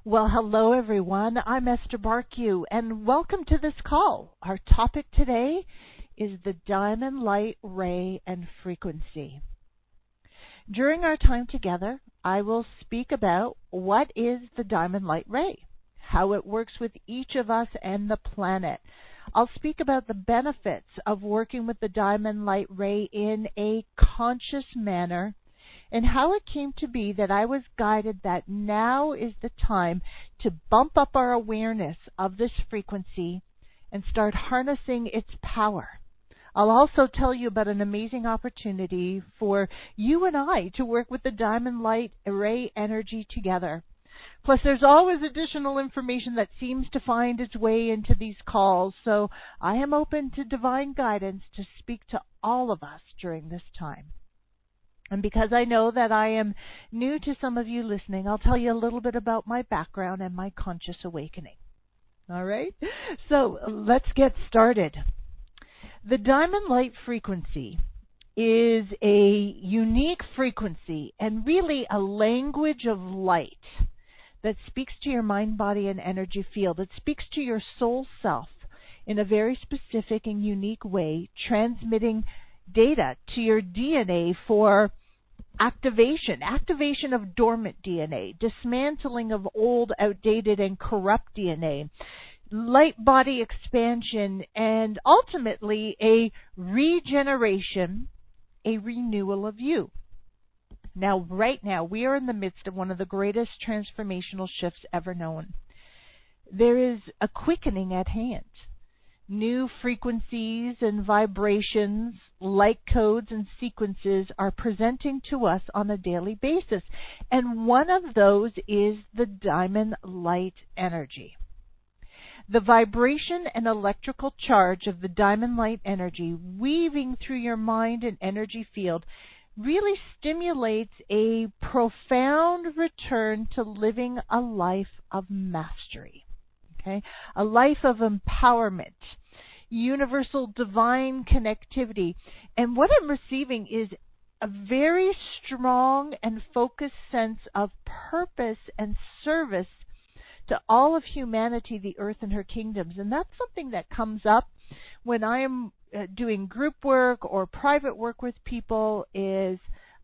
Well, hello everyone. I'm Esther Bartkiw, and welcome to this call. Our topic today is the diamond light ray and frequency. During our time together, I will speak about what is the diamond light ray, how it works with each of us and the planet. I'll speak about the benefits of working with the diamond light ray in a conscious manner, and how it came to be that I was guided that now is the time to bump up our awareness of this frequency and start harnessing its power. I'll also tell you about an amazing opportunity for you and I to work with the diamond light ray energy together. Plus, there's always additional information that seems to find its way into these calls, so I am open to divine guidance to speak to all of us during this time. And because I know that I am new to some of you listening, I'll tell you a little bit about my background and my conscious awakening. All right? So let's get started. The diamond light frequency is a unique frequency and really a language of light that speaks to your mind, body, and energy field. It speaks to your soul self in a very specific and unique way, transmitting data to your DNA for activation of dormant DNA, dismantling of old, outdated, and corrupt DNA, light body expansion, and ultimately a regeneration, a renewal of you. Now, right now, we are in the midst of one of the greatest transformational shifts ever known. There is a quickening at hand. New frequencies and vibrations, light codes and sequences are presenting to us on a daily basis. And one of those is the diamond light energy. The vibration and electrical charge of the diamond light energy weaving through your mind and energy field really stimulates a profound return to living a life of mastery. Okay? A life of empowerment, universal divine connectivity. And what I'm receiving is a very strong and focused sense of purpose and service to all of humanity, the earth and her kingdoms. And that's something that comes up when I am doing group work or private work with people is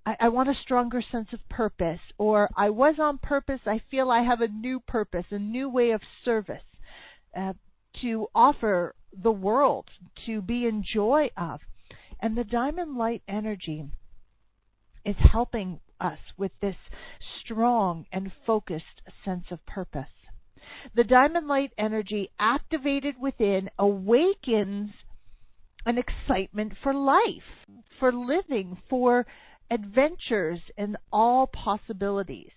I want a stronger sense of purpose, or I was on purpose, I feel I have a new purpose, a new way of service to offer the world, to be in joy of. And the diamond light energy is helping us with this strong and focused sense of purpose. The diamond light energy activated within awakens an excitement for life, for living, for adventures and all possibilities.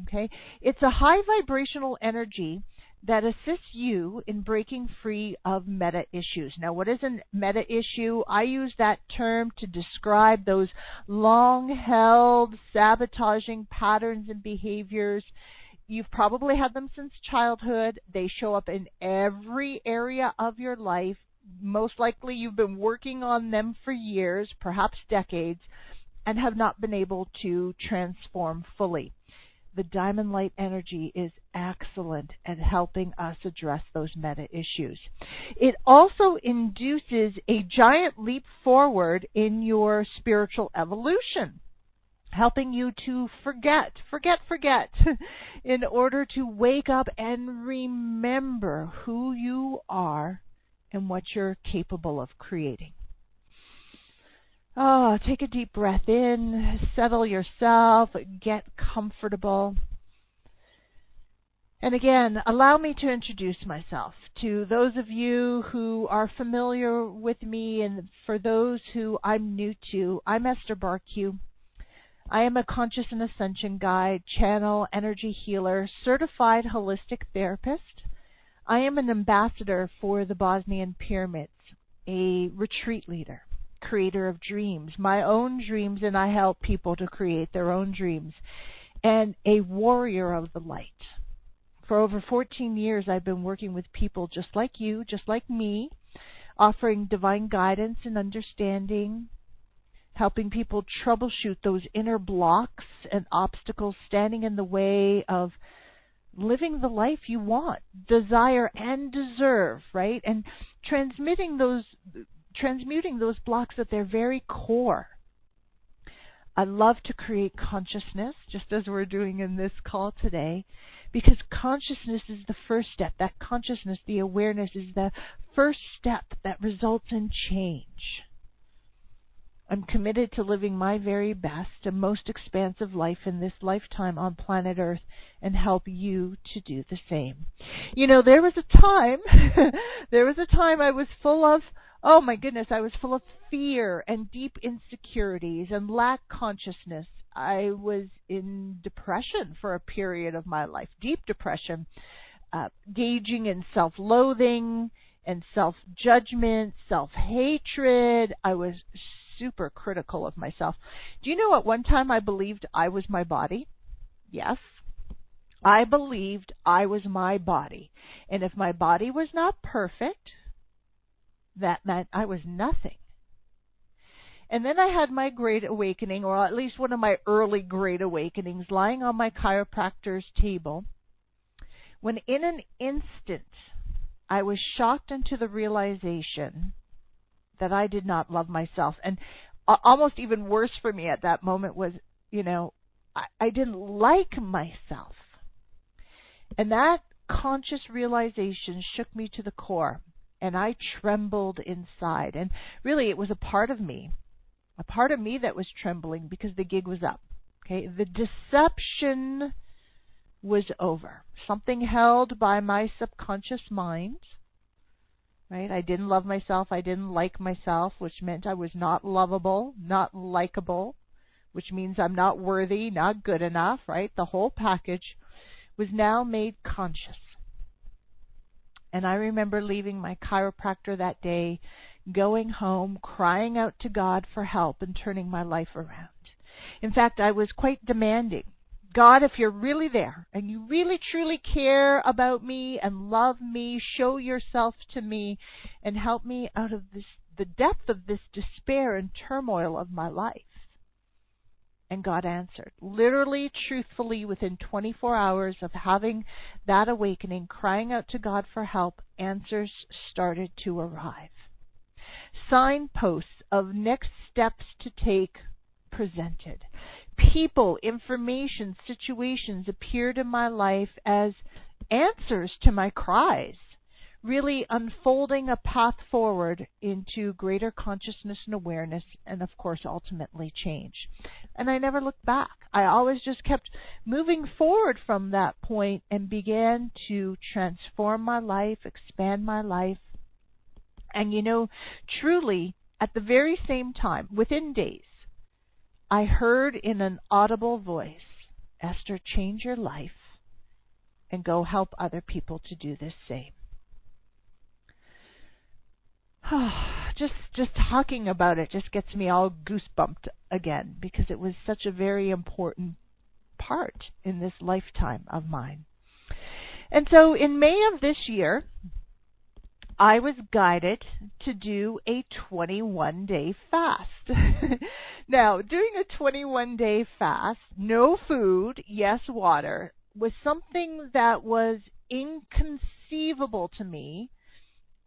Okay? It's a high vibrational energy that assists you in breaking free of meta issues. Now, what is a meta issue? I use that term to describe those long-held sabotaging patterns and behaviors. You've probably had them since childhood. They show up in every area of your life. Most likely you've been working on them for years, perhaps decades, and have not been able to transform fully. The diamond light energy is excellent at helping us address those meta issues. It also induces a giant leap forward in your spiritual evolution, helping you to forget in order to wake up and remember who you are and what you're capable of creating. Oh, take a deep breath in, settle yourself, get comfortable. And again, allow me to introduce myself to those of you who are familiar with me, and for those who I'm new to. I'm Esther Bartkiw. I am a conscious and ascension guide, channel, energy healer, certified holistic therapist. I am an ambassador for the Bosnian Pyramids, a retreat leader, creator of dreams, my own dreams, and I help people to create their own dreams, and a warrior of the light. For over 14 years, I've been working with people just like you, just like me, offering divine guidance and understanding, helping people troubleshoot those inner blocks and obstacles standing in the way of living the life you want, desire, and deserve, right? And transmuting those blocks at their very core. I love to create consciousness, just as we're doing in this call today, because consciousness is the first step. That consciousness, the awareness, is the first step that results in change. I'm committed to living my very best and most expansive life in this lifetime on planet Earth and help you to do the same. You know, there was a time I was full of, oh my goodness, I was full of fear and deep insecurities and lack consciousness. I was in depression for a period of my life, deep depression, gauging in self-loathing and self-judgment, self-hatred. I was super critical of myself. Do you know at one time I believed I was my body? Yes. I believed I was my body. And if my body was not perfect, that meant I was nothing. And then I had my great awakening, or at least one of my early great awakenings, lying on my chiropractor's table, when in an instant I was shocked into the realization that I did not love myself. And almost even worse for me at that moment was, I didn't like myself. And that conscious realization shook me to the core, and I trembled inside. And really, it was a part of me that was trembling because the gig was up. Okay, the deception was over. Something held by my subconscious mind. Right? I didn't love myself. I didn't like myself, which meant I was not lovable, not likable, which means I'm not worthy, not good enough, right? The whole package was now made conscious. And I remember leaving my chiropractor that day, going home, crying out to God for help and turning my life around. In fact, I was quite demanding. God, if you're really there and you really truly care about me and love me, show yourself to me and help me out of the depth of this despair and turmoil of my life. And God answered. Literally, truthfully, within 24 hours of having that awakening, crying out to God for help, answers started to arrive. Signposts of next steps to take presented. People, information, situations appeared in my life as answers to my cries, really unfolding a path forward into greater consciousness and awareness, and of course, ultimately change. And I never looked back. I always just kept moving forward from that point and began to transform my life, expand my life. And truly, at the very same time, within days, I heard in an audible voice, Esther, change your life and go help other people to do the same. Just talking about it just gets me all goosebumped again, because it was such a very important part in this lifetime of mine. And so in May of this year, I was guided to do a 21-day fast. Now, doing a 21-day fast, no food, yes, water, was something that was inconceivable to me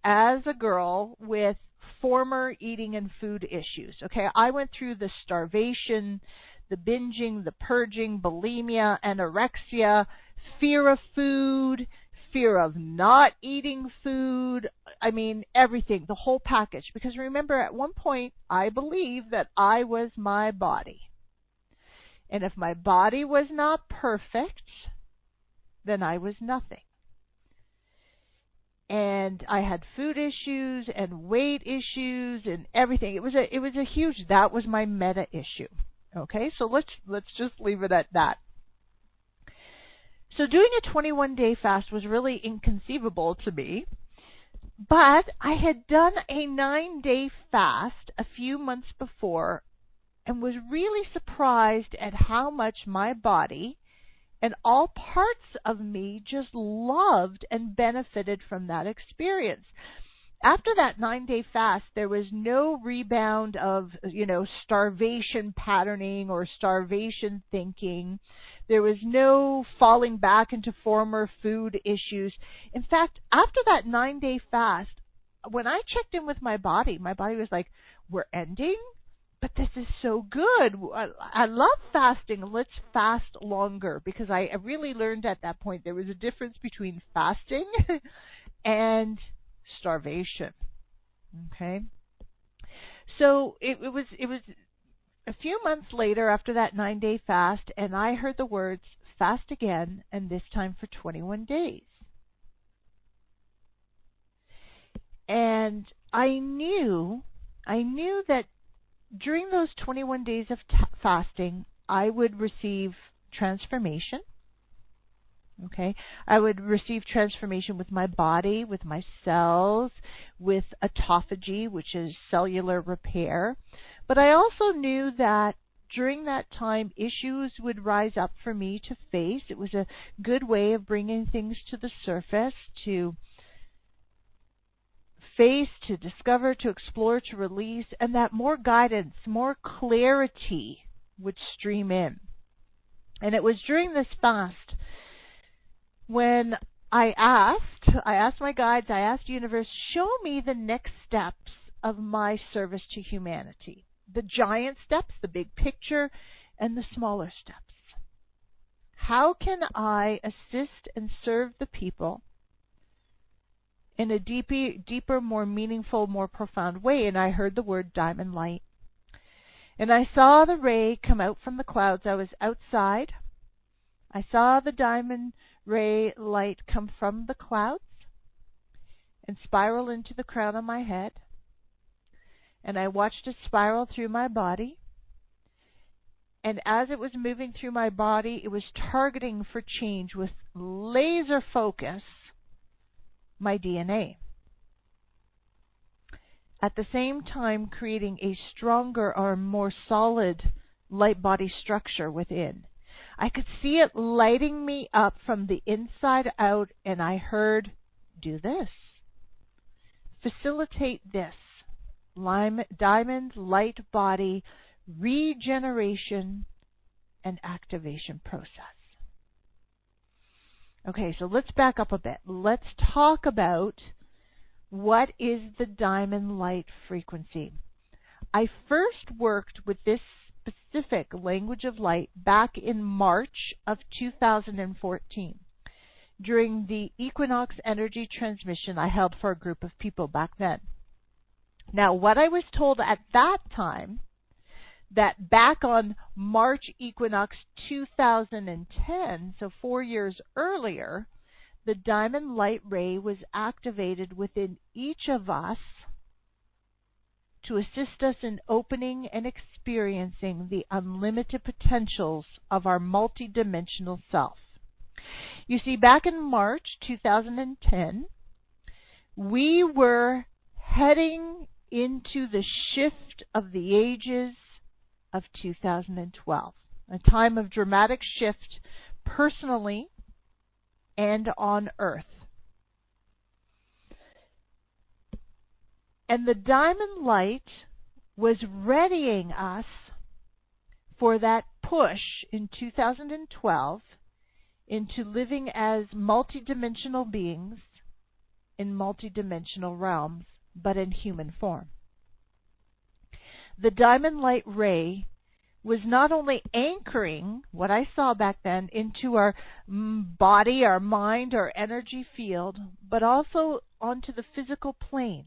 as a girl with former eating and food issues. Okay, I went through the starvation, the binging, the purging, bulimia, anorexia, fear of food, fear of not eating food. I mean, everything, the whole package. Because remember, at one point, I believed that I was my body. And if my body was not perfect, then I was nothing. And I had food issues and weight issues and everything. It was a huge, that was my meta issue. Okay, so let's just leave it at that. So doing a 21-day fast was really inconceivable to me, but I had done a 9-day fast a few months before and was really surprised at how much my body and all parts of me just loved and benefited from that experience. after that 9-day fast, there was no rebound of, starvation patterning or starvation thinking. There was no falling back into former food issues. In fact, after that 9-day fast, when I checked in with my body was like, we're ending? But this is so good. I love fasting. Let's fast longer, because I really learned at that point there was a difference between fasting and starvation. Okay. So it was a few months later after that 9-day fast, and I heard the words fast again, and this time for 21 days. And I knew that during those 21 days of fasting, I would receive transformation. Okay, I would receive transformation with my body, with my cells, with autophagy, which is cellular repair. But I also knew that during that time, issues would rise up for me to face. It was a good way of bringing things to the surface, to face, to discover, to explore, to release, and that more guidance, more clarity would stream in. And it was during this fast when I asked my guides, I asked the universe, show me the next steps of my service to humanity. The giant steps, the big picture, and the smaller steps. How can I assist and serve the people in a deeper, more meaningful, more profound way? And I heard the word diamond light. And I saw the ray come out from the clouds. I was outside. I saw the diamond ray light come from the clouds and spiral into the crown of my head. And I watched it spiral through my body. And as it was moving through my body, it was targeting for change with laser focus my DNA. At the same time, creating a stronger or more solid light body structure within. I could see it lighting me up from the inside out, and I heard, do this. Facilitate this. Diamond light body regeneration and activation process. Okay, so let's back up a bit. Let's talk about what is the diamond light frequency. I first worked with this specific language of light back in March of 2014 during the equinox energy transmission I held for a group of people back then. Now, what I was told at that time, that back on March equinox 2010, so 4 years earlier, the diamond light ray was activated within each of us to assist us in opening and experiencing the unlimited potentials of our multidimensional self. You see, back in March 2010, we were heading into the shift of the ages of 2012, a time of dramatic shift personally and on Earth. And the diamond light was readying us for that push in 2012 into living as multidimensional beings in multidimensional realms, but in human form. The diamond light ray was not only anchoring what I saw back then into our body, our mind, our energy field, but also onto the physical plane,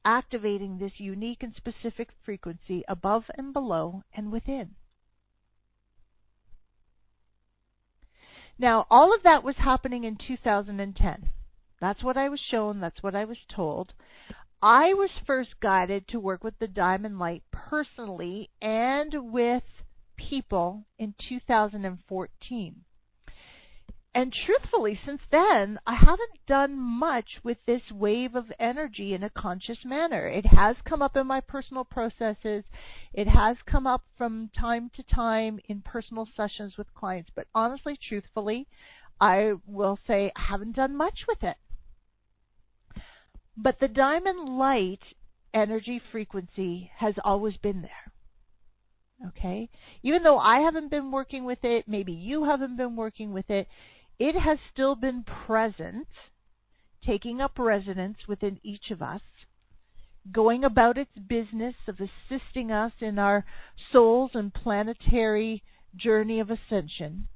activating this unique and specific frequency above and below and within. Now, all of that was happening in 2010. That's what I was shown. That's what I was told. I was first guided to work with the diamond light personally and with people in 2014. And truthfully, since then, I haven't done much with this wave of energy in a conscious manner. It has come up in my personal processes. It has come up from time to time in personal sessions with clients. But honestly, truthfully, I will say I haven't done much with it. But the diamond light energy frequency has always been there. Okay? Even though I haven't been working with it, maybe you haven't been working with it, it has still been present, taking up residence within each of us, going about its business of assisting us in our soul's and planetary journey of ascension.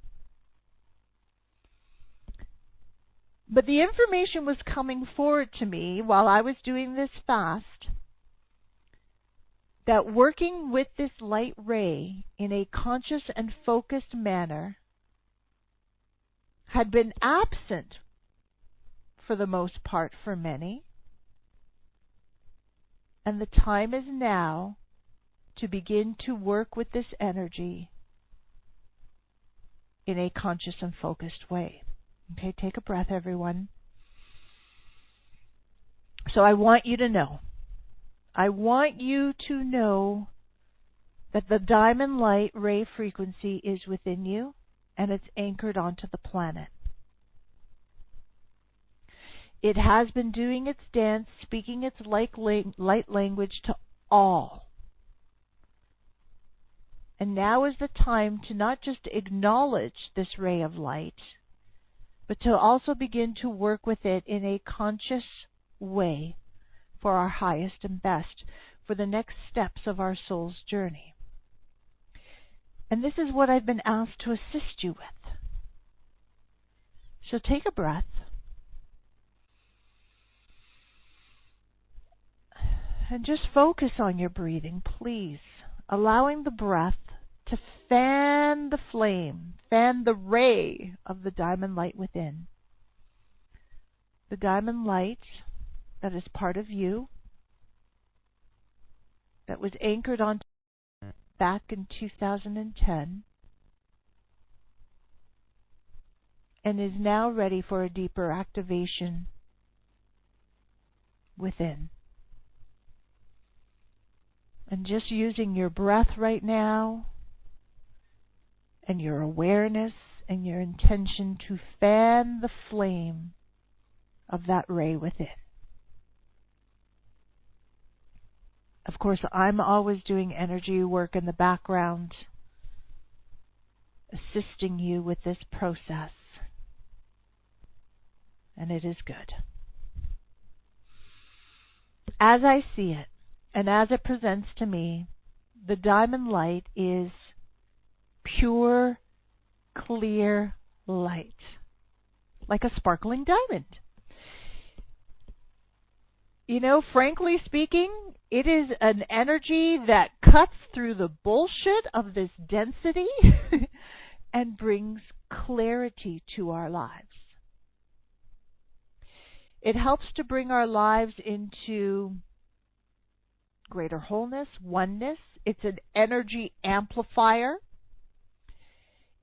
But the information was coming forward to me while I was doing this fast that working with this light ray in a conscious and focused manner had been absent for the most part for many. And the time is now to begin to work with this energy in a conscious and focused way. Okay, take a breath, everyone. So I want you to know that the diamond light ray frequency is within you and it's anchored onto the planet. It has been doing its dance, speaking its light language to all. And now is the time to not just acknowledge this ray of light, but to also begin to work with it in a conscious way for our highest and best, for the next steps of our soul's journey. And this is what I've been asked to assist you with. So take a breath. And just focus on your breathing, please, allowing the breath to fan the flame, fan the ray of the diamond light within. The diamond light that is part of you, that was anchored on back in 2010, and is now ready for a deeper activation within. And just using your breath right now and your awareness and your intention to fan the flame of that ray within. Of course, I'm always doing energy work in the background, assisting you with this process. And it is good. As I see it, and as it presents to me, the diamond light is pure, clear light, like a sparkling diamond. You know, frankly speaking, it is an energy that cuts through the bullshit of this density and brings clarity to our lives. It helps to bring our lives into greater wholeness, oneness. It's an energy amplifier.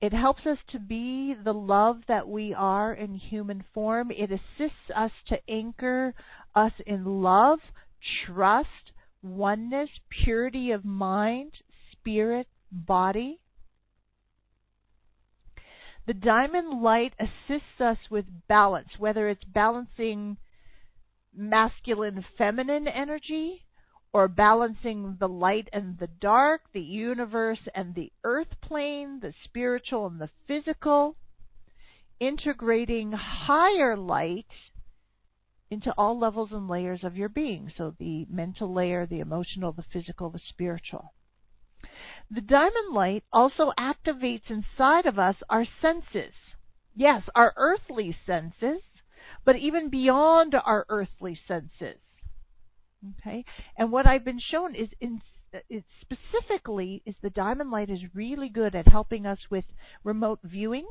It helps us to be the love that we are in human form. It assists us to anchor us in love, trust, oneness, purity of mind, spirit, body. The diamond light assists us with balance, whether it's balancing masculine, feminine energy, or balancing the light and the dark, the universe and the earth plane, the spiritual and the physical, integrating higher light into all levels and layers of your being. So the mental layer, the emotional, the physical, the spiritual. The diamond light also activates inside of us our senses. Yes, our earthly senses, but even beyond our earthly senses. Okay, and what I've been shown is specifically is the diamond light is really good at helping us with remote viewing,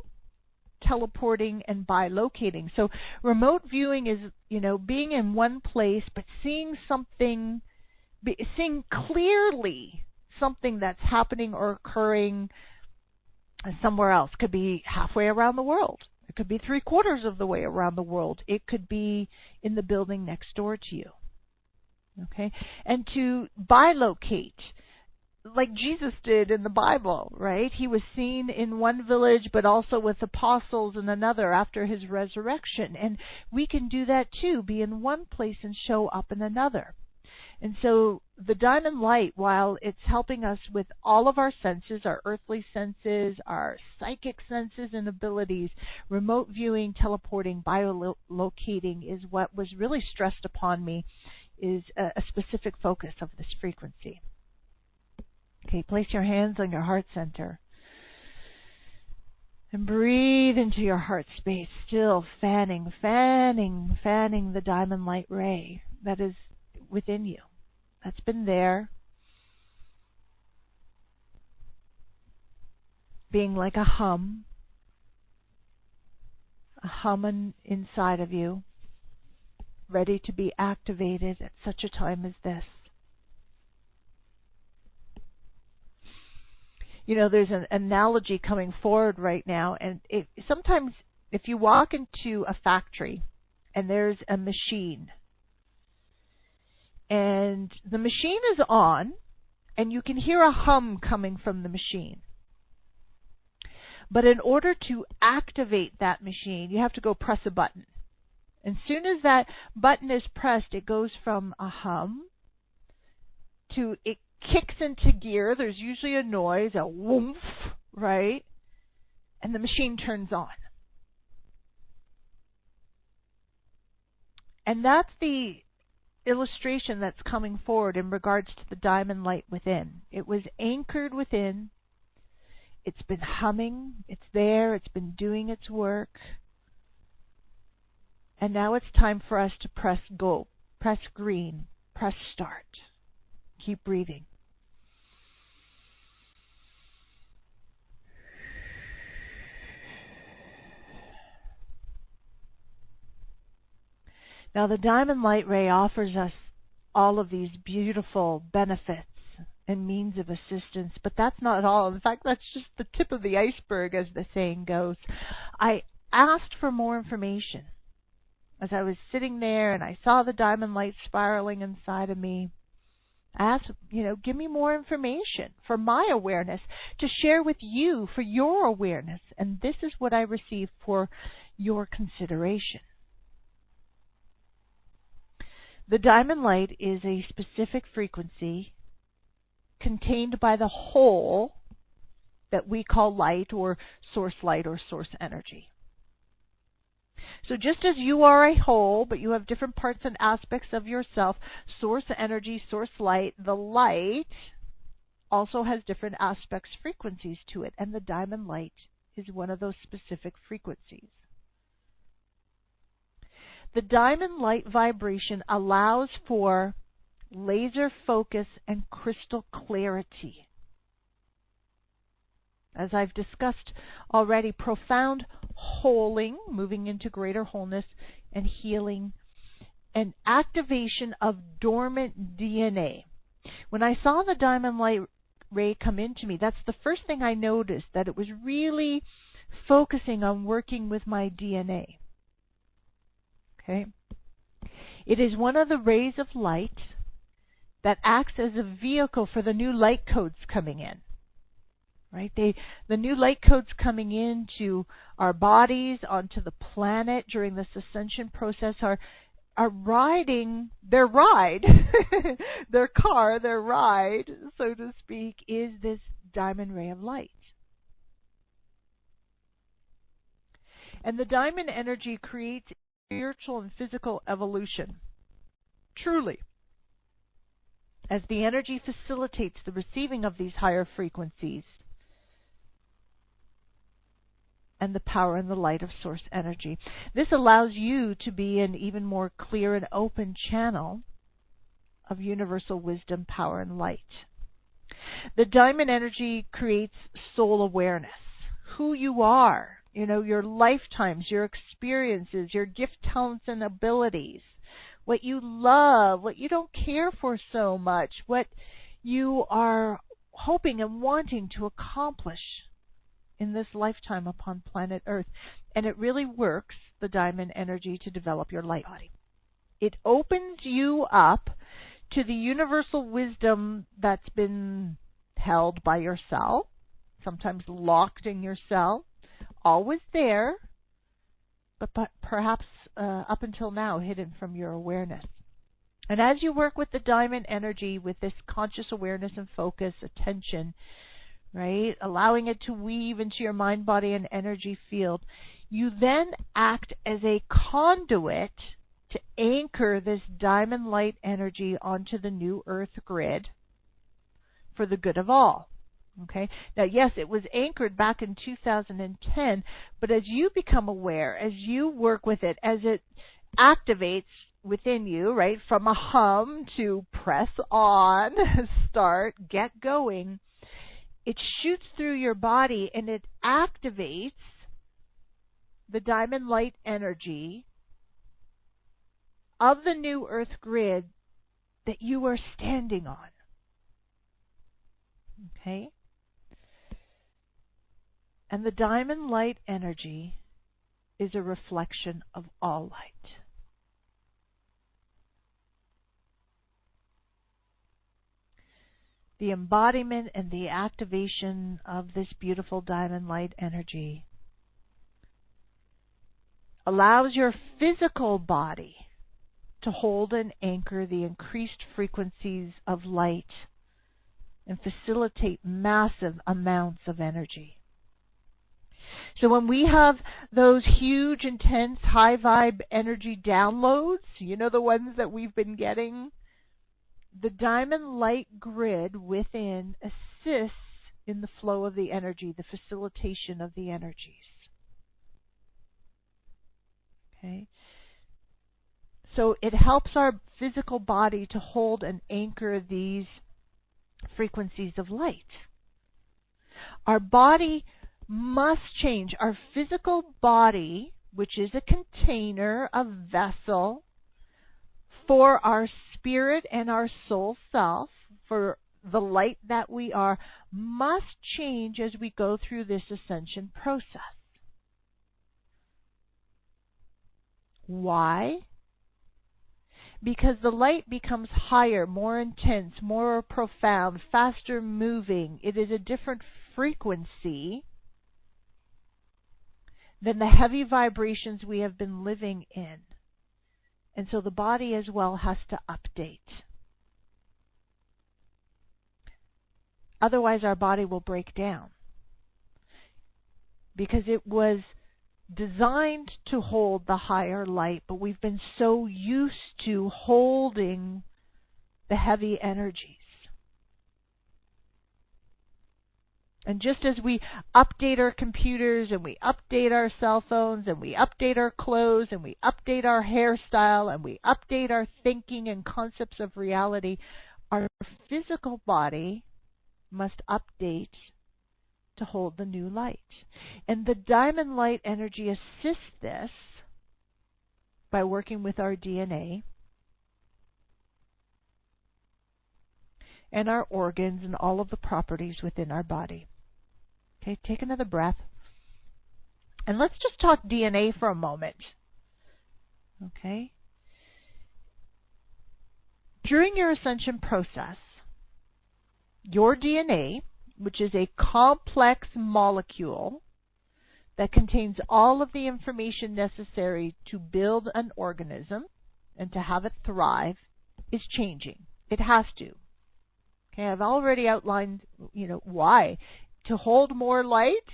teleporting, and bilocating. So remote viewing is, you know, being in one place but seeing something, seeing clearly something that's happening or occurring somewhere else. Could be halfway around the world. It could be 3/4 of the way around the world. It could be in the building next door to you. Okay, and to bilocate, like Jesus did in the Bible, right? He was seen in one village, but also with apostles in another after his resurrection. And we can do that too, be in one place and show up in another. And so the diamond light, while it's helping us with all of our senses, our earthly senses, our psychic senses and abilities, remote viewing, teleporting, biolocating is what was really stressed upon me, is a specific focus of this frequency. Okay, place your hands on your heart center and breathe into your heart space, still fanning the diamond light ray that is within you. That's been there, being like a hum inside of you, ready to be activated at such a time as this. You know, there's an analogy coming forward right now, and sometimes if you walk into a factory and there's a machine, and the machine is on, and you can hear a hum coming from the machine. But in order to activate that machine, you have to go press a button. As soon as that button is pressed, it goes from a hum to it kicks into gear. There's usually a noise, a whoomph, right? And the machine turns on. And that's the illustration that's coming forward in regards to the diamond light within. It was anchored within. It's been humming. It's there. It's been doing its work. And now it's time for us to press go, press green, press start. Keep breathing. Now the diamond light ray offers us all of these beautiful benefits and means of assistance, but that's not all. In fact, that's just the tip of the iceberg, as the saying goes. I asked for more information as I was sitting there and I saw the diamond light spiraling inside of me. I asked, give me more information for my awareness to share with you for your awareness, and this is what I received for your consideration. The diamond light is a specific frequency contained by the whole that we call light or source energy. So just as you are a whole, but you have different parts and aspects of yourself, source energy, source light, the light also has different aspects, frequencies to it, and the diamond light is one of those specific frequencies. The diamond light vibration allows for laser focus and crystal clarity. As I've discussed already, profound wholing, moving into greater wholeness and healing, and activation of dormant DNA. When I saw the diamond light ray come into me, that's the first thing I noticed, that it was really focusing on working with my DNA. Okay? It is one of the rays of light that acts as a vehicle for the new light codes coming in. Right? The new light codes coming into our bodies, onto the planet during this ascension process are riding their ride, their car, their ride, so to speak, is this diamond ray of light. And the diamond energy creates spiritual and physical evolution, truly, as the energy facilitates the receiving of these higher frequencies and the power and the light of source energy. This allows you to be an even more clear and open channel of universal wisdom, power, and light. The diamond energy creates soul awareness, who you are, your lifetimes, your experiences, your gift, talents, and abilities, what you love, what you don't care for so much, what you are hoping and wanting to accomplish in this lifetime upon planet Earth. And it really works, the diamond energy, to develop your light body. It opens you up to the universal wisdom that's been held by your cell, sometimes locked in your cell, always there, but perhaps up until now hidden from your awareness. And as you work with the diamond energy, with this conscious awareness and focus, attention, right, allowing it to weave into your mind, body, and energy field, you then act as a conduit to anchor this diamond light energy onto the new Earth grid for the good of all. Okay. Now, yes, it was anchored back in 2010, but as you become aware, as you work with it, as it activates within you, right, from a hum to press on, start, get going, it shoots through your body and it activates the diamond light energy of the new Earth grid that you are standing on. Okay? And the diamond light energy is a reflection of all light. The embodiment and the activation of this beautiful diamond light energy allows your physical body to hold and anchor the increased frequencies of light and facilitate massive amounts of energy. So when we have those huge, intense, high vibe energy downloads, you know, the ones that we've been getting, the diamond light grid within assists in the flow of the energy, the facilitation of the energies. Okay? So it helps our physical body to hold and anchor these frequencies of light. Our body must change. Our physical body, which is a container, a vessel for our spirit and our soul self, for the light that we are, must change as we go through this ascension process. Why? Because the light becomes higher, more intense, more profound, faster moving. It is a different frequency than the heavy vibrations we have been living in. And so the body as well has to update. Otherwise our body will break down. Because it was designed to hold the higher light, but we've been so used to holding the heavy energies. And just as we update our computers and we update our cell phones and we update our clothes and we update our hairstyle and we update our thinking and concepts of reality, our physical body must update to hold the new light. And the diamond light energy assists this by working with our DNA and our organs and all of the properties within our body. Okay, take another breath. And let's just talk DNA for a moment. Okay? During your ascension process, your DNA, which is a complex molecule that contains all of the information necessary to build an organism and to have it thrive, is changing. It has to. Okay, I've already outlined, why. To hold more light,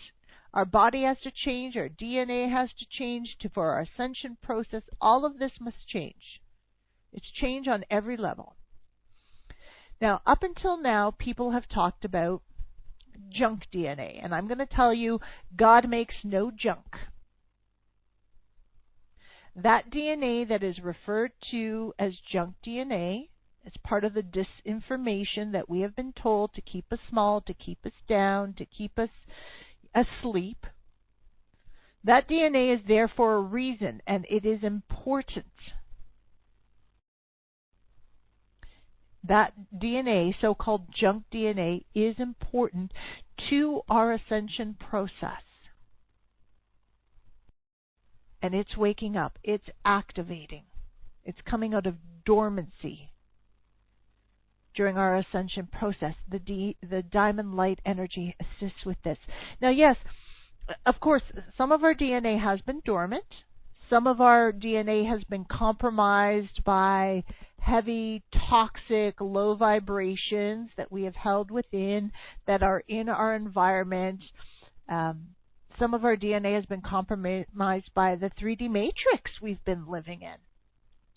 our body has to change, our DNA has to change for our ascension process. All of this must change. It's change on every level. Now, up until now, people have talked about junk DNA, and I'm going to tell you, God makes no junk. That DNA that is referred to as junk DNA, it's part of the disinformation that we have been told to keep us small, to keep us down, to keep us asleep. That DNA is there for a reason, and it is important. That DNA, so-called junk DNA, is important to our ascension process. And it's waking up. It's activating. It's coming out of dormancy. during our ascension process. The diamond light energy assists with this. Now, yes, of course, some of our DNA has been dormant. Some of our DNA has been compromised by heavy, toxic, low vibrations that we have held within that are in our environment. Some of our DNA has been compromised by the 3D matrix we've been living in.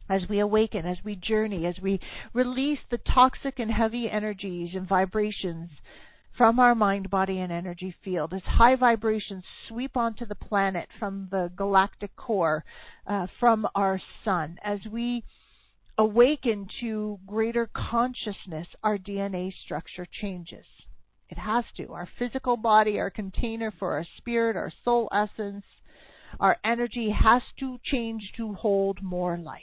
As we awaken, as we journey, as we release the toxic and heavy energies and vibrations from our mind, body, and energy field, as high vibrations sweep onto the planet from the galactic core, from our sun, as we awaken to greater consciousness, our DNA structure changes. It has to. Our physical body, our container for our spirit, our soul essence, our energy has to change to hold more light.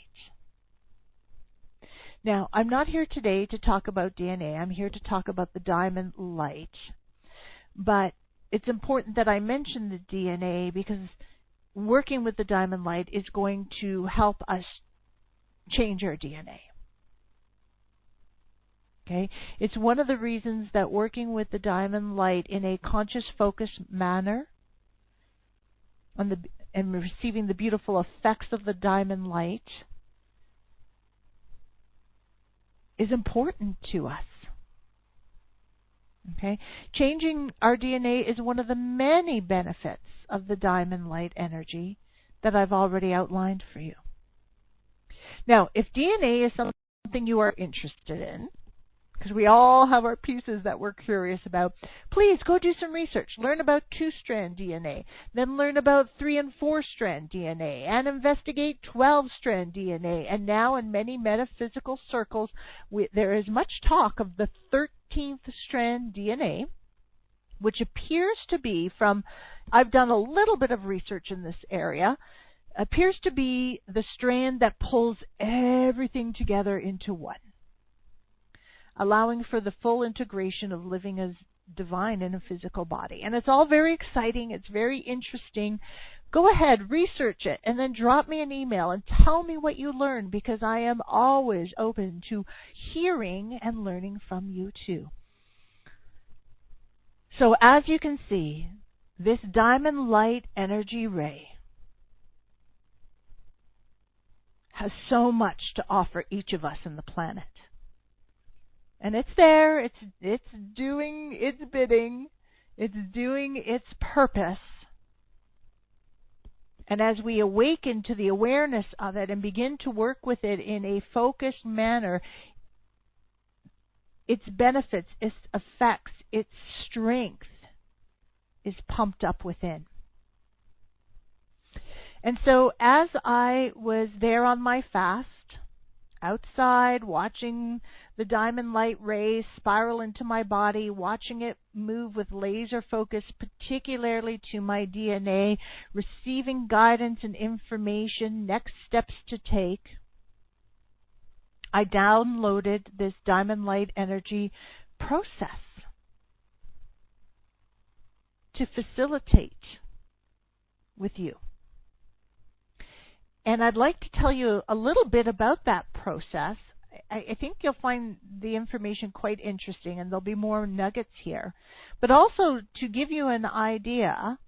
Now, I'm not here today to talk about DNA. I'm here to talk about the diamond light. But it's important that I mention the DNA because working with the diamond light is going to help us change our DNA. Okay? It's one of the reasons that working with the diamond light in a conscious, focused manner and receiving the beautiful effects of the diamond light is important to us. Okay? Changing our DNA is one of the many benefits of the diamond light energy that I've already outlined for you. Now, if DNA is something you are interested in, because we all have our pieces that we're curious about, please go do some research. Learn about 2-strand DNA, then learn about 3- and 4-strand DNA, and investigate 12-strand DNA. And now in many metaphysical circles, there is much talk of the 13th strand DNA, which appears to be from, I've done a little bit of research in this area, appears to be the strand that pulls everything together into one, allowing for the full integration of living as divine in a physical body. And it's all very exciting. It's very interesting. Go ahead, research it, and then drop me an email and tell me what you learned, because I am always open to hearing and learning from you too. So as you can see, this diamond light energy ray has so much to offer each of us in the planet. And it's there, it's doing its bidding, it's doing its purpose. And as we awaken to the awareness of it and begin to work with it in a focused manner, its benefits, its effects, its strength is pumped up within. And so as I was there on my fast, outside, watching the diamond light rays spiral into my body, watching it move with laser focus, particularly to my DNA, receiving guidance and information, next steps to take, I downloaded this diamond light energy process to facilitate with you. And I'd like to tell you a little bit about that process. I think you'll find the information quite interesting, and there'll be more nuggets here. But also to give you an idea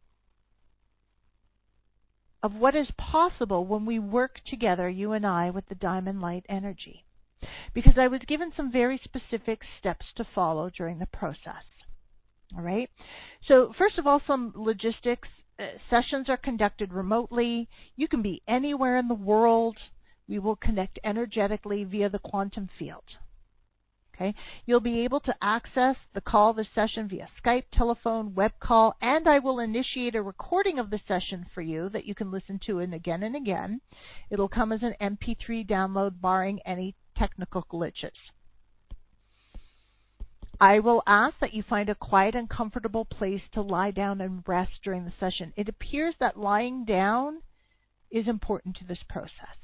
of what is possible when we work together, you and I, with the diamond light energy. Because I was given some very specific steps to follow during the process. All right? So first of all, some logistics. Sessions are conducted remotely. You can be anywhere in the world. We will connect energetically via the quantum field. Okay? You'll be able to access the session via Skype, telephone, web call, and I will initiate a recording of the session for you that you can listen to and again. It'll come as an MP3 download, barring any technical glitches. I will ask that you find a quiet and comfortable place to lie down and rest during the session. It appears that lying down is important to this process.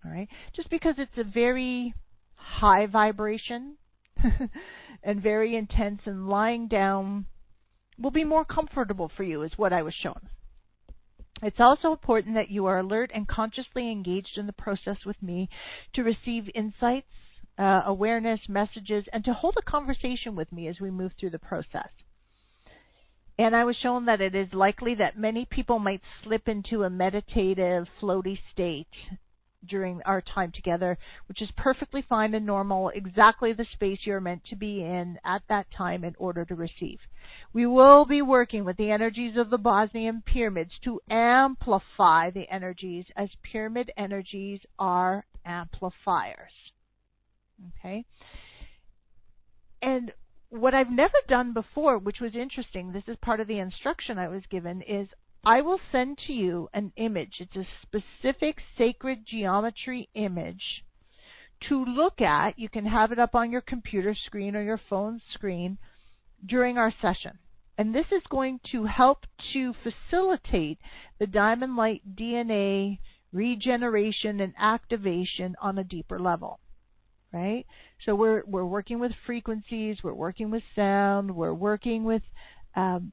All right? Just because it's a very high vibration and very intense, and lying down will be more comfortable for you, is what I was shown. It's also important that you are alert and consciously engaged in the process with me to receive insights, awareness, messages, and to hold a conversation with me as we move through the process. And I was shown that it is likely that many people might slip into a meditative, floaty state during our time together, which is perfectly fine and normal, exactly the space you're meant to be in at that time in order to receive. We will be working with the energies of the Bosnian pyramids to amplify the energies, as pyramid energies are amplifiers. Okay? And what I've never done before, which was interesting, this is part of the instruction I was given, is I will send to you an image. It's a specific sacred geometry image to look at. You can have it up on your computer screen or your phone screen during our session. And this is going to help to facilitate the Diamond Light DNA regeneration and activation on a deeper level. Right? So we're working with frequencies, we're working with sound, we're working with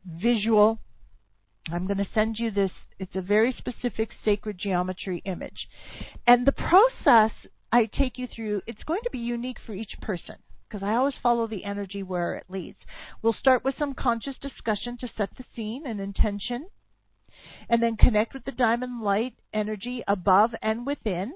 visual. I'm going to send you this. It's a very specific sacred geometry image. And the process I take you through, it's going to be unique for each person, because I always follow the energy where it leads. We'll start with some conscious discussion to set the scene and intention, and then connect with the Diamond Light energy above and within,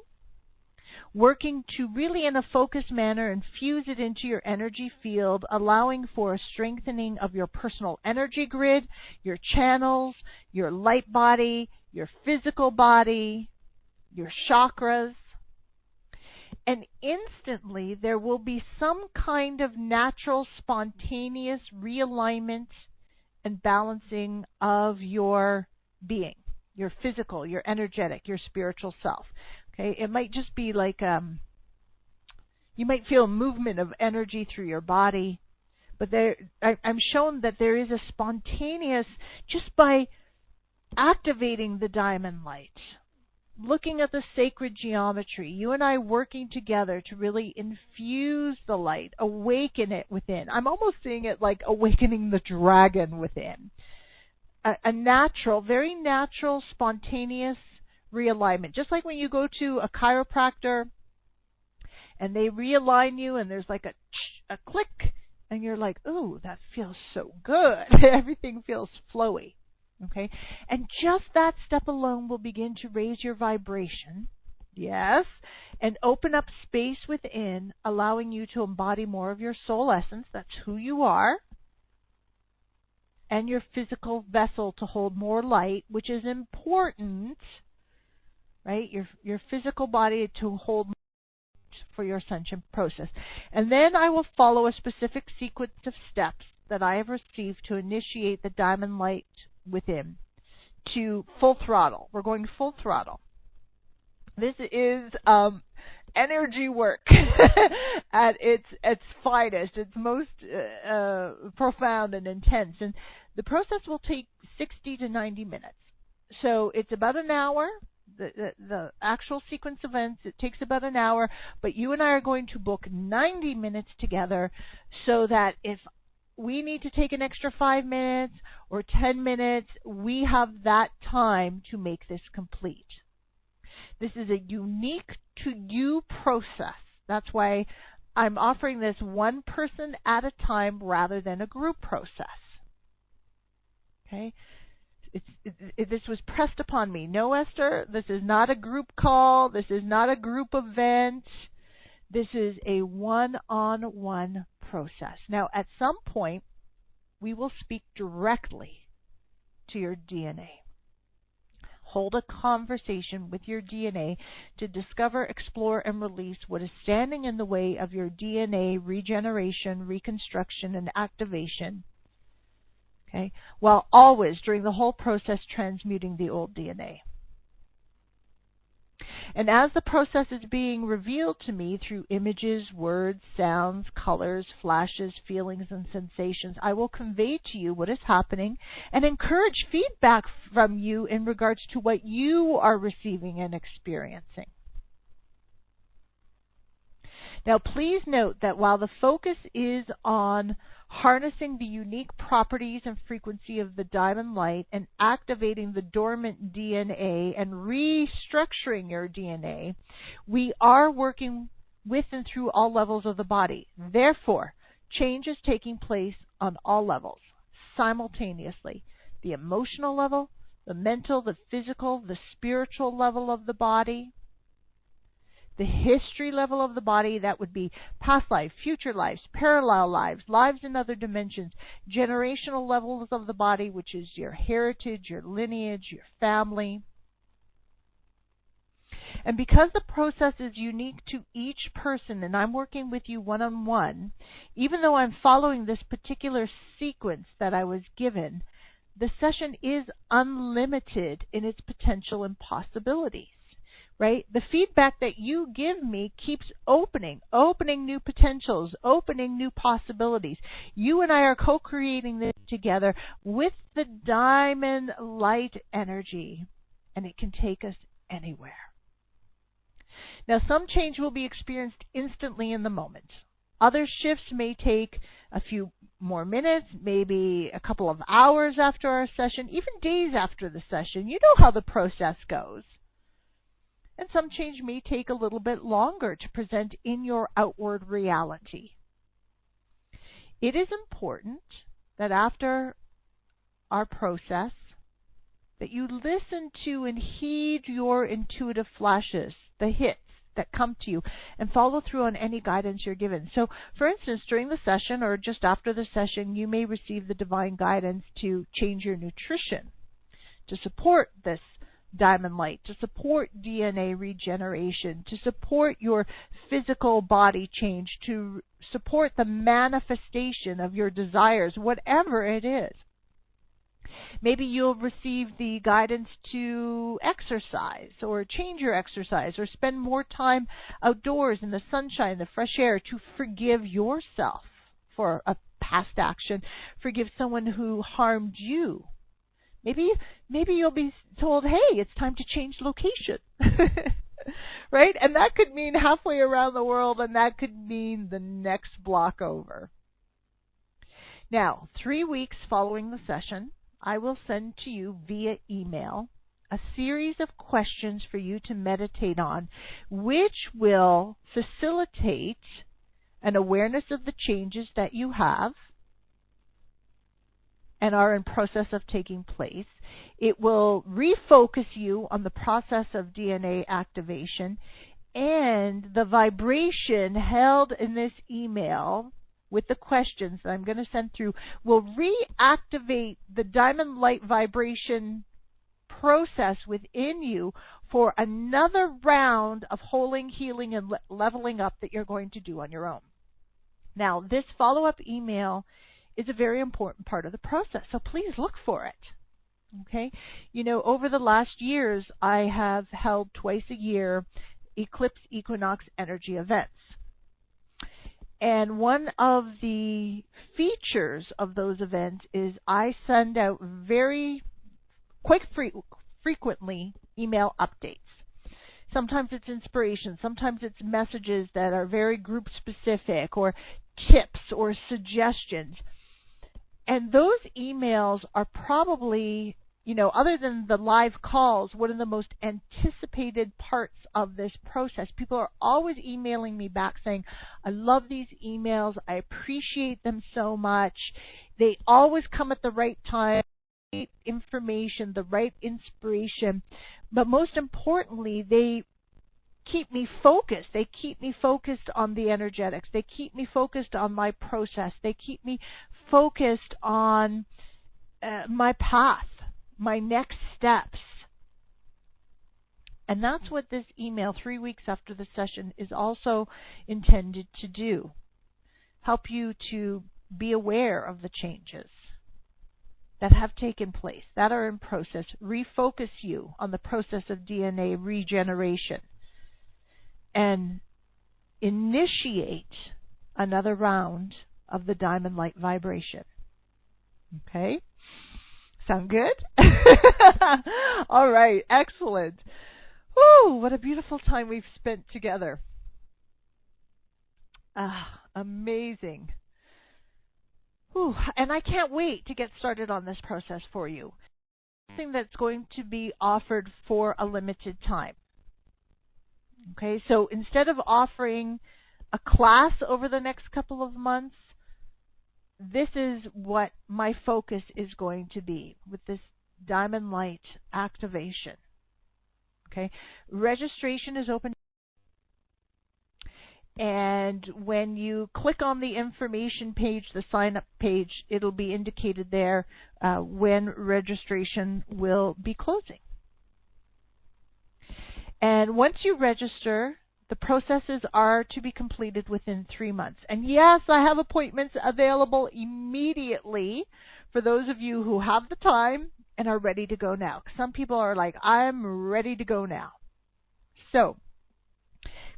working to really in a focused manner infuse it into your energy field, allowing for a strengthening of your personal energy grid, your channels, your light body, your physical body, your chakras. And instantly there will be some kind of natural, spontaneous realignment and balancing of your being, your physical, your energetic, your spiritual self. Okay, it might just be like you might feel a movement of energy through your body, but I'm shown that there is a spontaneous, just by activating the Diamond Light, looking at the sacred geometry, you and I working together to really infuse the light, awaken it within. I'm almost seeing it like awakening the dragon within. A natural, very natural, spontaneous realignment. Just like when you go to a chiropractor and they realign you and there's like a click and you're like, ooh, that feels so good. Everything feels flowy. Okay? And just that step alone will begin to raise your vibration. Yes. And open up space within, allowing you to embody more of your soul essence. That's who you are. And your physical vessel to hold more light, which is important. Right? Your physical body to hold for your ascension process. And then I will follow a specific sequence of steps that I have received to initiate the Diamond Light within to full throttle. We're going full throttle. This is energy work at its finest, its most profound and intense. And the process will take 60 to 90 minutes. So it's about an hour. The actual sequence of events, it takes about an hour, but you and I are going to book 90 minutes together so that if we need to take an extra 5 minutes or 10 minutes, we have that time to make this complete. This is a unique to you process. That's why I'm offering this one person at a time rather than a group process. Okay? This was pressed upon me. No, Esther, this is not a group call. This is not a group event. This is a one-on-one process. Now, at some point, we will speak directly to your DNA. Hold a conversation with your DNA to discover, explore, and release what is standing in the way of your DNA regeneration, reconstruction, and activation. Okay, while always, during the whole process, transmuting the old DNA. And as the process is being revealed to me through images, words, sounds, colors, flashes, feelings, and sensations, I will convey to you what is happening and encourage feedback from you in regards to what you are receiving and experiencing. Now, please note that while the focus is on harnessing the unique properties and frequency of the diamond light and activating the dormant DNA and restructuring your DNA, we are working with and through all levels of the body. Therefore, change is taking place on all levels simultaneously. The emotional level, the mental, the physical, the spiritual level of the body, the history level of the body, that would be past life, future lives, parallel lives, lives in other dimensions, generational levels of the body, which is your heritage, your lineage, your family. And because the process is unique to each person, and I'm working with you one-on-one, even though I'm following this particular sequence that I was given, the session is unlimited in its potential and possibilities. Right? The feedback that you give me keeps opening new potentials, opening new possibilities. You and I are co-creating this together with the diamond light energy, and it can take us anywhere. Now, some change will be experienced instantly in the moment. Other shifts may take a few more minutes, maybe a couple of hours after our session, even days after the session. You know how the process goes. And some change may take a little bit longer to present in your outward reality. It is important that after our process, that you listen to and heed your intuitive flashes, the hits that come to you, and follow through on any guidance you're given. So, for instance, during the session or just after the session, you may receive the divine guidance to change your nutrition to support this diamond light, to support DNA regeneration, to support your physical body change, to support the manifestation of your desires, whatever it is. Maybe you'll receive the guidance to exercise or change your exercise or spend more time outdoors in the sunshine, the fresh air, to forgive yourself for a past action, forgive someone who harmed you. Maybe you'll be told, hey, it's time to change location, right? And that could mean halfway around the world, and that could mean the next block over. Now, 3 weeks following the session, I will send to you via email a series of questions for you to meditate on, which will facilitate an awareness of the changes that you have and are in process of taking place. It will refocus you on the process of DNA activation, and the vibration held in this email with the questions that I'm going to send through will reactivate the diamond light vibration process within you for another round of holding, healing, and leveling up that you're going to do on your own. Now, this follow-up email is a very important part of the process, so please look for it. Okay? You know, over the last years, I have held twice a year eclipse equinox energy events. And one of the features of those events is I send out quite frequently email updates. Sometimes it's inspiration, sometimes it's messages that are very group specific, or tips or suggestions. And those emails are probably, you know, other than the live calls, one of the most anticipated parts of this process. People are always emailing me back saying, I love these emails, I appreciate them so much. They always come at the right time, the right information, the right inspiration. But most importantly, they keep me focused. They keep me focused on the energetics. They keep me focused on my process. They keep me focused on my path, my next steps. And that's what this email 3 weeks after the session is also intended to do. Help you to be aware of the changes that have taken place, that are in process. Refocus you on the process of DNA regeneration and initiate another round of the diamond light vibration. Okay? Sound good? All right, excellent. Woo, what a beautiful time we've spent together. Amazing. Whew. And I can't wait to get started on this process for you. Something that's going to be offered for a limited time. Okay, so instead of offering a class over the next couple of months, this is what my focus is going to be with this Diamond Light activation. Okay, registration is open, and when you click on the information page, the sign up page, it'll be indicated there when registration will be closing. And once you register, the processes are to be completed within 3 months. And yes, I have appointments available immediately for those of you who have the time and are ready to go now. Some people are like, I'm ready to go now. So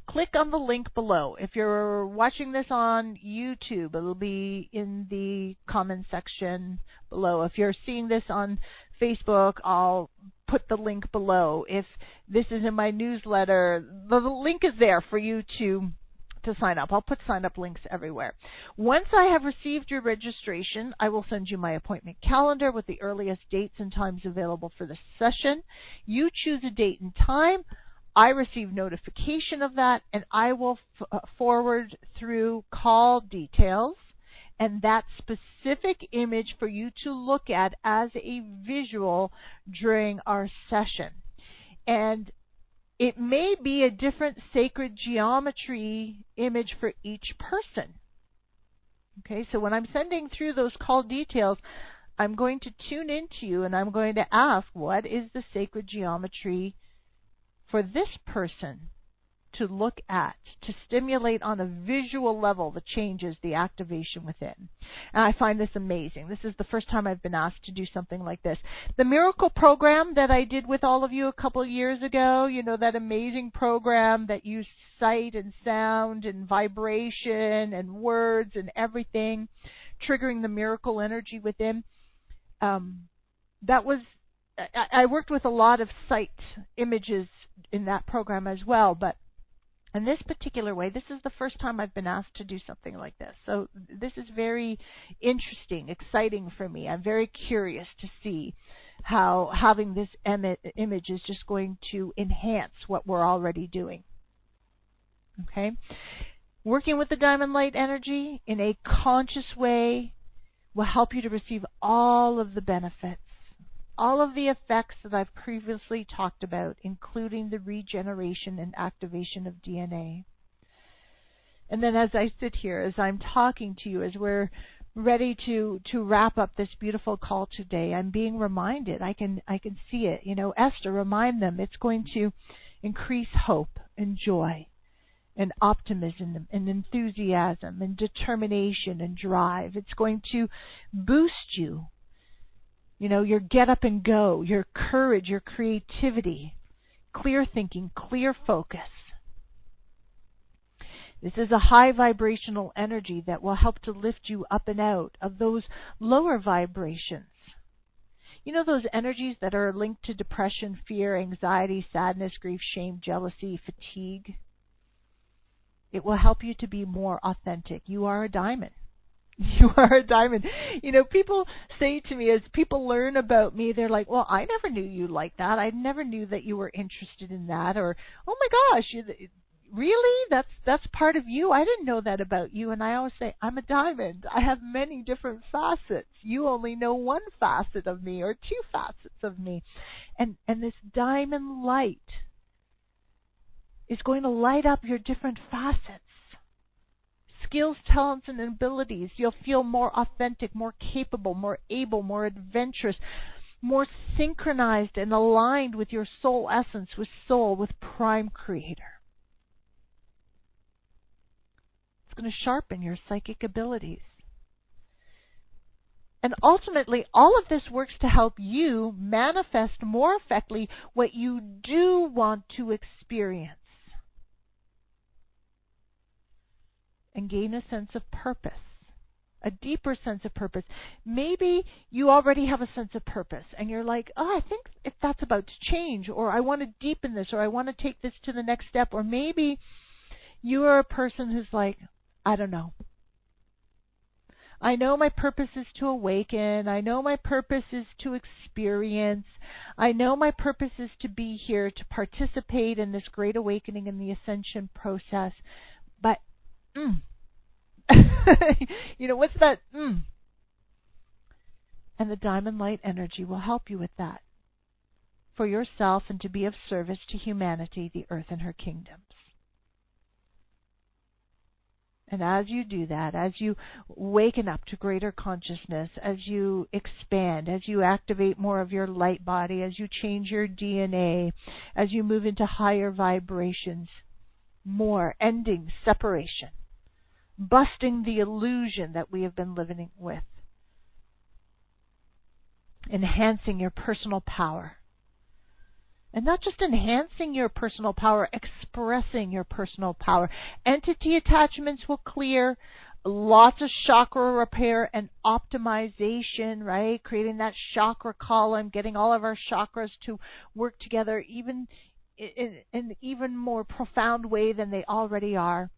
click on the link below. If you're watching this on YouTube, it'll be in the comment section below. If you're seeing this on Facebook, I'll put the link below. If this is in my newsletter, the link is there for you to sign up. I'll put sign up links everywhere. Once I have received your registration, I will send you my appointment calendar with the earliest dates and times available for the session. You choose a date and time. I receive notification of that, and I will forward through call details and that specific image for you to look at as a visual during our session. And it may be a different sacred geometry image for each person. Okay, so when I'm sending through those call details, I'm going to tune into you and I'm going to ask, what is the sacred geometry for this person to look at, to stimulate on a visual level the changes, the activation within. And I find this amazing. This is the first time I've been asked to do something like this. The miracle program that I did with all of you a couple of years ago, you know, that amazing program that used sight and sound and vibration and words and everything, triggering the miracle energy within, that was, I worked with a lot of sight images in that program as well, but in this particular way, this is the first time I've been asked to do something like this. So this is very interesting, exciting for me. I'm very curious to see how having this image is just going to enhance what we're already doing. Okay? Working with the Diamond Light energy in a conscious way will help you to receive all of the benefits, all of the effects that I've previously talked about, including the regeneration and activation of DNA. And then as I sit here, as I'm talking to you, as we're ready to wrap up this beautiful call today, I'm being reminded, I can see it, you know, Esther, remind them it's going to increase hope and joy and optimism and enthusiasm and determination and drive. It's going to boost you. You know, your get up and go, your courage, your creativity, clear thinking, clear focus. This is a high vibrational energy that will help to lift you up and out of those lower vibrations. You know, those energies that are linked to depression, fear, anxiety, sadness, grief, shame, jealousy, fatigue. It will help you to be more authentic. You are a diamond. You are a diamond. You know, people say to me, as people learn about me, they're like, well, I never knew you like that. I never knew that you were interested in that. Or, oh my gosh, really? That's part of you? I didn't know that about you. And I always say, I'm a diamond. I have many different facets. You only know one facet of me or two facets of me. And this diamond light is going to light up your different facets. Skills, talents, and abilities. You'll feel more authentic, more capable, more able, more adventurous, more synchronized and aligned with your soul essence, with soul, with Prime Creator. It's going to sharpen your psychic abilities. And ultimately, all of this works to help you manifest more effectively what you do want to experience. And gain a sense of purpose, a deeper sense of purpose. Maybe you already have a sense of purpose and you're like, oh, I think if that's about to change, or I want to deepen this, or I want to take this to the next step. Or maybe you are a person who's like, I don't know. I know my purpose is to awaken. I know my purpose is to experience. I know my purpose is to be here to participate in this great awakening in the ascension process. But, what's that? And the diamond light energy will help you with that for yourself and to be of service to humanity, the earth and her kingdoms. And as you do that, as you waken up to greater consciousness, as you expand, as you activate more of your light body, as you change your DNA, as you move into higher vibrations, more ending separation, busting the illusion that we have been living with, enhancing your personal power. And not just enhancing your personal power, expressing your personal power. Entity attachments will clear, lots of chakra repair and optimization, right? Creating that chakra column, getting all of our chakras to work together even in an even more profound way than they already are.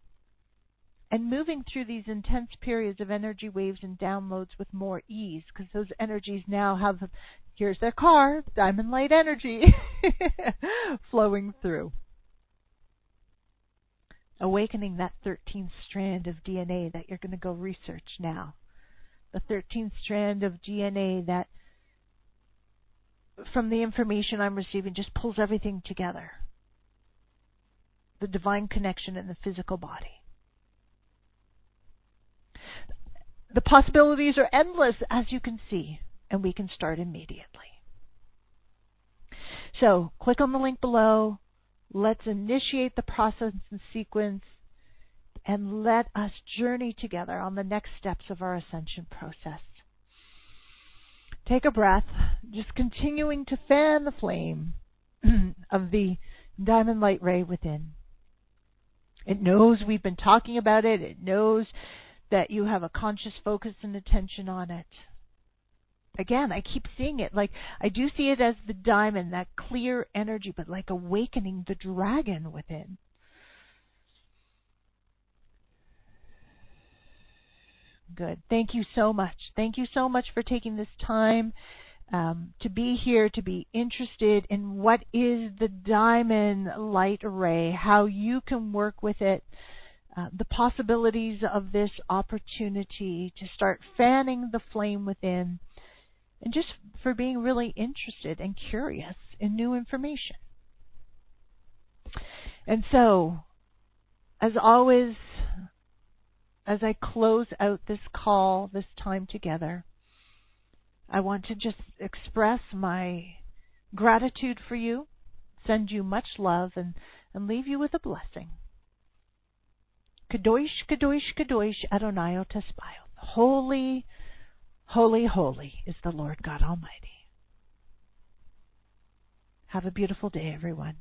And moving through these intense periods of energy waves and downloads with more ease, because those energies now have, here's their car, diamond light energy flowing through. Awakening that 13th strand of DNA that you're going to go research now. The 13th strand of DNA that, from the information I'm receiving, just pulls everything together. The divine connection in the physical body. The possibilities are endless, as you can see, and we can start immediately. So, click on the link below. Let's initiate the process and sequence, and let us journey together on the next steps of our ascension process. Take a breath, just continuing to fan the flame of the diamond light ray within. It knows we've been talking about it. It knows that you have a conscious focus and attention on it. Again, I keep seeing it. Like, I do see it as the diamond, that clear energy, but like awakening the dragon within. Good. Thank you so much. Thank you so much for taking this time to be here, to be interested in what is the diamond light ray, how you can work with it, the possibilities of this opportunity to start fanning the flame within, and just for being really interested and curious in new information. And so, as always, as I close out this call, this time together, I want to just express my gratitude for you, send you much love, and leave you with a blessing. Kadosh, Kadosh, Kadosh, Adonai Otesbayoth. Holy, holy, holy is the Lord God Almighty. Have a beautiful day, everyone.